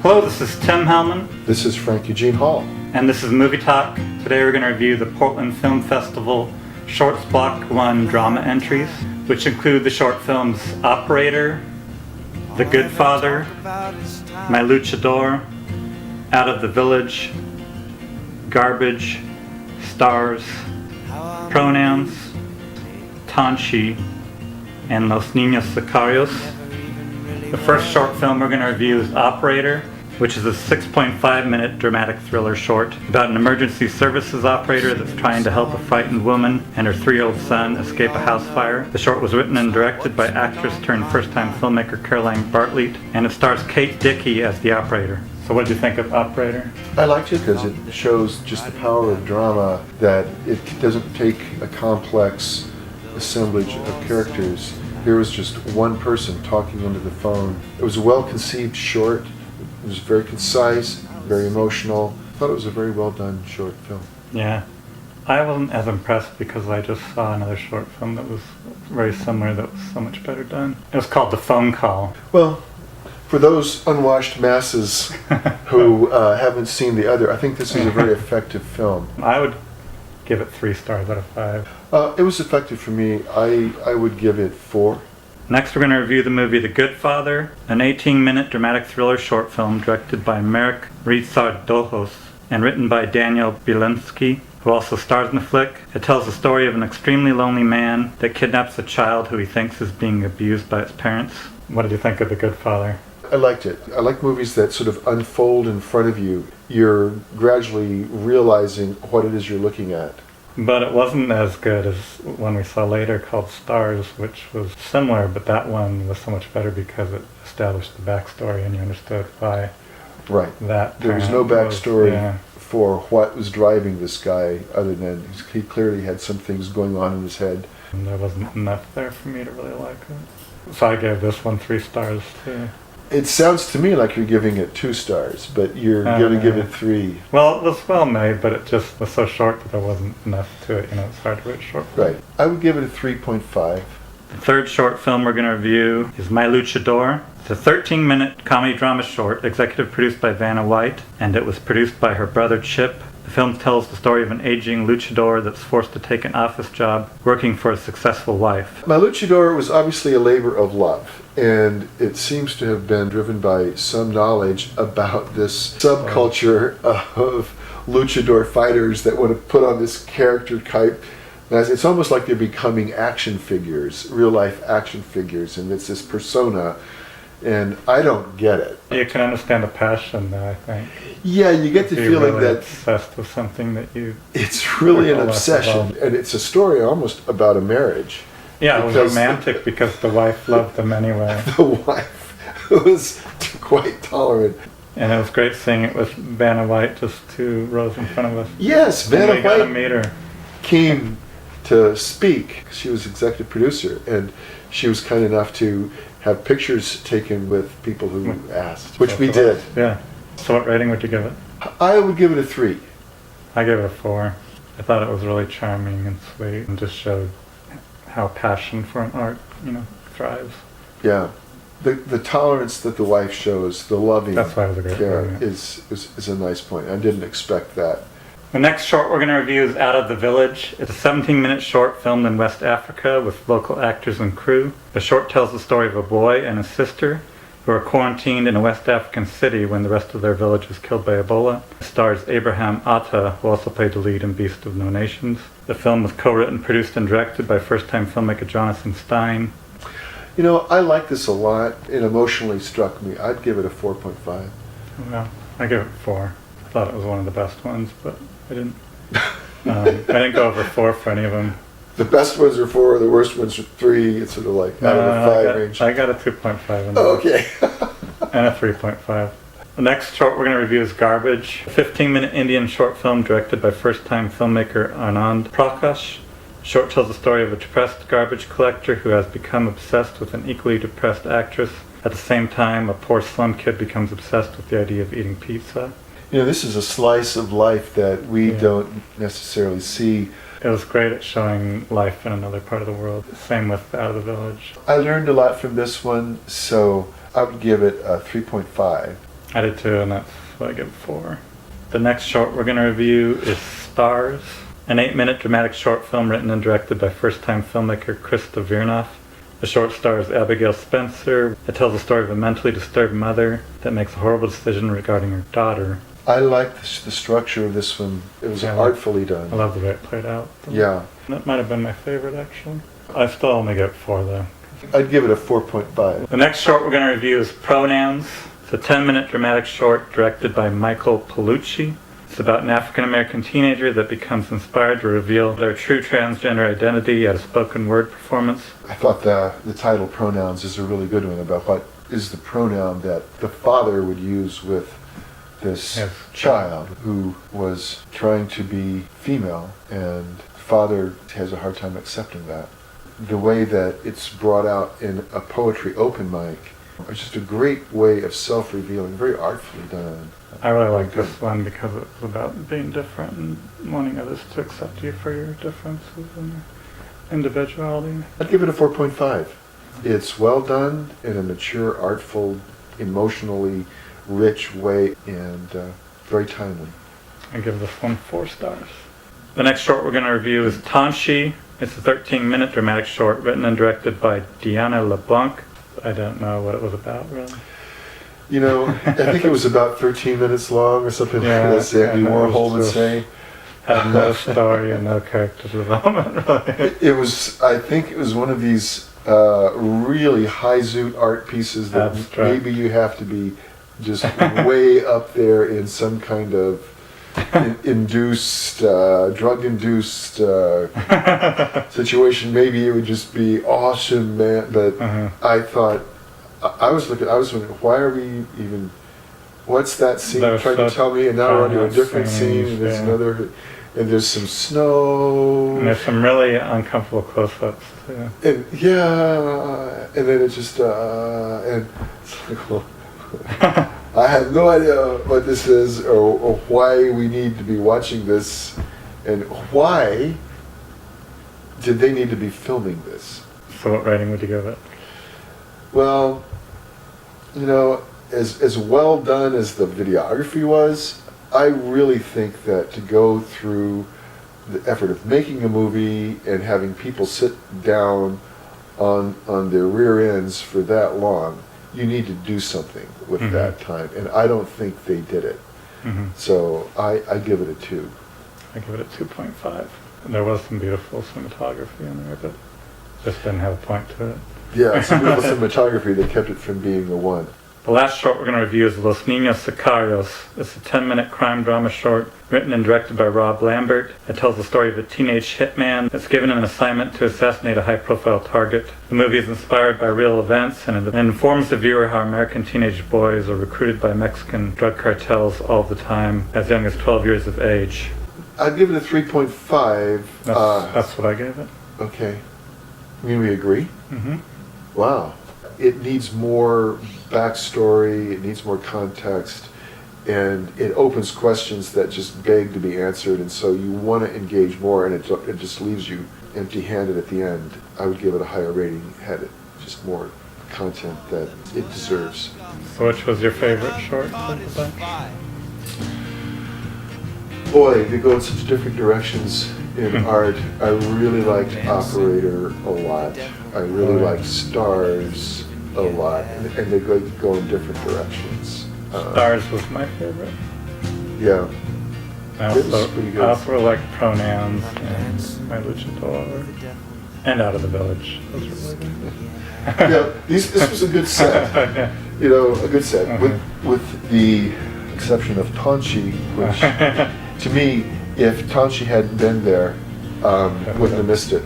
Hello, this is Tim Hellman. This is Frank Eugene Hall. And this is Movie Talk. Today we're going to review the Portland Film Festival Shorts Block 1 drama entries, which include the short films Operator, The Good Father, My Luchador, Out of the Village, Garbage, Stars, Pronouns, Toni, and Los Niños Sicarios. The first short film we're going to review is Operator, which is a 6.5-minute dramatic thriller short about an emergency services operator that's trying to help a frightened woman and her 3-year-old son escape a house fire. The short was written and directed by actress turned first-time filmmaker Caroline Bartlett, and it stars Kate Dickie as the operator. So what did you think of Operator? I liked it because it shows just the power of drama, that it doesn't take a complex assemblage of characters. Here was just one person talking into the phone. It was a well-conceived short. It was very concise, very emotional. I thought it was a very well done short film. Yeah. I wasn't as impressed because I just saw another short film that was very similar that was so much better done. It was called The Phone Call. Well, for those unwashed masses who haven't seen the other, I think this is a very effective film. I would give it 3 stars out of 5. It was effective for me. I would give it 4. Next we're going to review the movie The Good Father, an 18-minute dramatic thriller short film directed by Marek Rizardojos and written by Daniel Bielinski, who also stars in the flick. It tells the story of an extremely lonely man that kidnaps a child who he thinks is being abused by its parents. What did you think of The Good Father? I liked it. I like movies that sort of unfold in front of you. You're gradually realizing what it is you're looking at. But it wasn't as good as one we saw later called Stars, which was similar, but that one was so much better because it established the backstory and you understood why. Right. That there was no backstory for what was driving this guy, other than he clearly had some things going on in his head. And there wasn't enough there for me to really like it. So I gave this one 3 stars too. It sounds to me like you're giving it 2 stars, but you're going to give it 3. Well, it was well made, but it just was so short that there wasn't enough to it. You know, it's hard to write short films. Right. I would give it a 3.5. The third short film we're going to review is My Luchador. It's a 13-minute comedy drama short, executive produced by Vanna White, and it was produced by her brother Chip. The film tells the story of an aging luchador that's forced to take an office job working for a successful wife. My Luchador was obviously a labor of love, and it seems to have been driven by some knowledge about this subculture of luchador fighters that want to put on this character type. It's almost like they're becoming action figures, real-life action figures, and it's this persona. And I don't get it. You can understand the passion, though, I think. Yeah, you get the feeling really that obsessed with something that you. It's really an obsession, and it's a story almost about a marriage. Yeah, it was romantic because the wife loved them anyway. The wife was quite tolerant. And it was great seeing it with Vanna White just 2 rows in front of us. Yes, Vanna White got to White meet her. Came to speak. She was executive producer, and she was kind enough to have pictures taken with people who asked, which we did. Yeah. So what rating would you give it? I would give it a 3. I gave it a 4. I thought it was really charming and sweet and just showed how passion for an art, thrives. Yeah. The tolerance that the wife shows, the loving That's why it was a great care movie. is a nice point. I didn't expect that. The next short we're going to review is Out of the Village. It's a 17-minute short filmed in West Africa with local actors and crew. The short tells the story of a boy and his sister who are quarantined in a West African city when the rest of their village is killed by Ebola. It stars Abraham Atta, who also played the lead in Beast of No Nations. The film was co-written, produced, and directed by first-time filmmaker Jonathan Stein. You know, I like this a lot. It emotionally struck me. I'd give it a 4.5. Well, I give it 4. I thought it was one of the best ones, but I didn't. I didn't go over 4 for any of them. The best ones are 4, the worst ones are 3. It's sort of like out of the 5 range. I got a 2.5. Oh, okay. And a 3.5. The next short we're going to review is Garbage, a 15-minute Indian short film directed by first-time filmmaker Anand Prakash. The short tells the story of a depressed garbage collector who has become obsessed with an equally depressed actress. At the same time, a poor slum kid becomes obsessed with the idea of eating pizza. You know, this is a slice of life that we don't necessarily see. It was great at showing life in another part of the world. Same with Out of the Village. I learned a lot from this one, so I would give it a 3.5. I did too, and that's what I give it 4. The next short we're going to review is Stars, an 8-minute dramatic short film written and directed by first-time filmmaker Krista Virnoff. The short stars Abigail Spencer. It tells the story of a mentally disturbed mother that makes a horrible decision regarding her daughter. I like the structure of this one. It was artfully done. I love the way it played out. Yeah. That might have been my favorite, actually. I still only give it 4, though. I'd give it a 4.5. The next short we're going to review is Pronouns. It's a 10-minute dramatic short directed by Michael Palucci. It's about an African-American teenager that becomes inspired to reveal their true transgender identity at a spoken word performance. I thought the title Pronouns is a really good one, about what is the pronoun that the father would use with this child who was trying to be female, and the father has a hard time accepting that. The way that it's brought out in a poetry open mic is just a great way of self-revealing, very artfully done. I really like this one because it was about being different and wanting others to accept you for your differences and your individuality. I'd give it a 4.5. It's well done in a mature, artful, emotionally rich way, and very timely. I give this one 4 stars. The next short we're going to review is Tanshi. It's a 13-minute dramatic short written and directed by Diana LeBlanc. I don't know what it was about, really. You know, I think it was about 13 minutes long or something like that, as Andy Warhol would say. Had no story and no character development, really. It was, I think it was one of these really high-zoot art pieces that maybe you have to be just way up there in some kind of drug-induced situation. Maybe it would just be awesome, man. But I thought, I was wondering, why are we even, what's that scene trying to tell me? And now we're onto a different scene, and there's another, and there's some snow. And there's some really uncomfortable close-ups, too. And and then it just, and it's like, well, I have no idea what this is, or why we need to be watching this, and why did they need to be filming this? So what rating would you give it? Well, you know, as well done as the videography was, I really think that to go through the effort of making a movie and having people sit down on their rear ends for that long, you need to do something with that time, and I don't think they did it. So I give it a 2. I give it a 2.5. There was some beautiful cinematography in there, but just didn't have a point to it. Yeah, some beautiful cinematography that kept it from being a 1. The last short we're going to review is Los Niños Sicarios. It's a 10-minute crime drama short written and directed by Rob Lambert. It tells the story of a teenage hitman that's given an assignment to assassinate a high-profile target. The movie is inspired by real events, and it informs the viewer how American teenage boys are recruited by Mexican drug cartels all the time, as young as 12 years of age. I'd give it a 3.5. That's what I gave it. Okay. I mean, we agree? Wow. It needs more backstory, it needs more context, and it opens questions that just beg to be answered, and so you want to engage more, and it just leaves you empty-handed at the end. I would give it a higher rating had it just more content that it deserves. So which was your favorite short of the bunch? Boy, they go in such different directions in art. I really liked Operator a lot. I really liked Stars a lot, and they go in different directions. Stars was my favorite. Yeah. I also really liked Pronouns and my Luchador and Out of the Village. Those were really good. Yeah, this was a good set. You know, a good set. With the exception of Tanshi, which to me, if Tanshi hadn't been there, wouldn't have missed it.